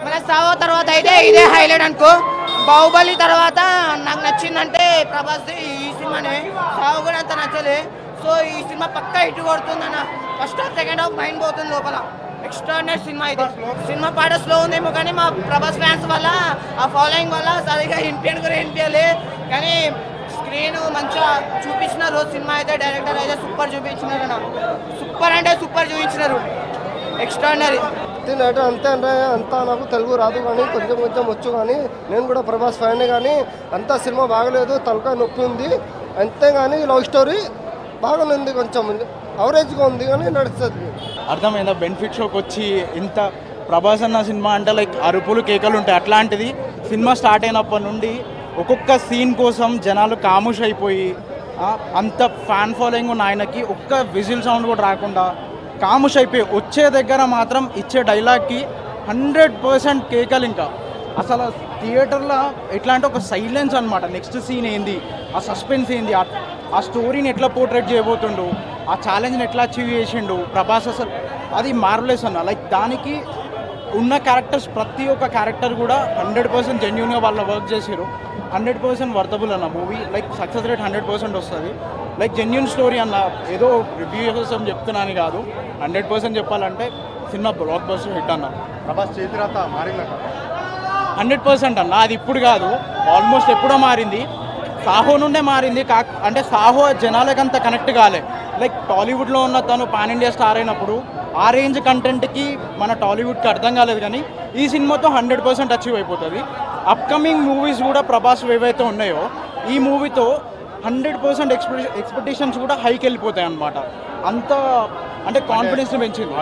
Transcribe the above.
మన సావో తర్వాత అయితే ఇదే హైలైట్ అనుకో. బాహుబలి తర్వాత నాకు నచ్చిందంటే ప్రభాస్ ఈ సినిమానే. సావో కూడా అంత నచ్చలే. సో ఈ సినిమా పక్కా ఇటు కొడుతుందన్న. First half second half mind పోతుంది లోపల. ఎక్స్ట్రాడినరీ సినిమా అయితే. సినిమా పాట స్లో ఉందేమో కానీ మా ప్రభాస్ ఫ్యాన్స్ వల్ల ఆ ఫాలోయింగ్ వల్ల సరిగా వినిపించలే. కానీ స్క్రీన్ మంచిగా చూపించినారు. సినిమా అయితే డైరెక్టర్ అయితే సూపర్ చూపించినారు అన్న. సూపర్ అంటే సూపర్ చూపించినారు. ఎక్స్ట్రాడినరీ అంటే అంతే అంటే అంతా నాకు తెలుగు రాదు కానీ కొంచెం కొంచెం వచ్చు. కానీ నేను కూడా ప్రభాస్ ఫ్యాన్. కానీ అంతా సినిమా బాగలేదు, తలకాయ నొప్పి ఉంది అంతే. కానీ లవ్ స్టోరీ బాగానే ఉంది, కొంచెం అవరేజ్గా ఉంది కానీ నడుస్తుంది. అర్థమైందా? బెనిఫిట్ షోకి వచ్చి ఇంత ప్రభాస్ అన్న సినిమా అంటే లైక్ అరుపులు కేకలు ఉంటాయి. అట్లాంటిది సినిమా స్టార్ట్ అయినప్పటి నుండి ఒక్కొక్క సీన్ కోసం జనాలు కాముష్ అయిపోయి అంత ఫ్యాన్ ఫాలోయింగ్ ఉన్న ఆయనకి ఒక్క విజిల్ సౌండ్ కూడా రాకుండా కాముష్ అయిపోయి వచ్చే దగ్గర మాత్రం ఇచ్చే డైలాగ్కి 100% కేకలు. ఇంకా అసలు థియేటర్లో ఎట్లా అంటే ఒక సైలెన్స్ అనమాట. నెక్స్ట్ సీన్ ఏంది, ఆ సస్పెన్స్ ఏంది, ఆ స్టోరీని ఎట్లా పోర్ట్రేట్ చేయబోతుండు, ఆ ఛాలెంజ్ని ఎట్లా అచీవ్ చేసిండు ప్రభాస్. అసలు అది మార్వెలెస్ అన్న. లైక్ దానికి ఉన్న క్యారెక్టర్స్ ప్రతి ఒక్క క్యారెక్టర్ కూడా 100% జెన్యూన్గా వాళ్ళు వర్క్ చేసారు. 100% వర్తబుల్ అన్న మూవీ. లైక్ సక్సెస్ రేట్ 100% వస్తుంది. లైక్ జెన్యూన్ స్టోరీ అన్న. ఏదో రివ్యూ కోసం చెప్తున్నాను కాదు, 100% చెప్పాలంటే సినిమా బ్లాక్ బస్టర్ హిట్ అన్న. ప్రభాస్ చేతిరాత మారిందట 100% అన్న. అది ఇప్పుడు కాదు, ఆల్మోస్ట్ ఎప్పుడో మారింది. సాహో నుండే మారింది. అంటే సాహో జనాలకు అంత కనెక్ట్ కాలే. లైక్ టాలీవుడ్లో ఉన్న తను పాన్ ఇండియా స్టార్ అయినప్పుడు ఆ రేంజ్ కంటెంట్కి మన టాలీవుడ్కి అర్థం కాలేదు. కానీ ఈ సినిమాతో 100% అచీవ్ అయిపోతుంది. అప్కమింగ్ మూవీస్ కూడా ప్రభాస్ ఏవైతే ఉన్నాయో ఈ మూవీతో 100% ఎక్స్పెక్టేషన్స్ కూడా హైకి వెళ్ళిపోతాయి అన్నమాట. అంత అంటే కాన్ఫిడెన్స్ని పెంచింది.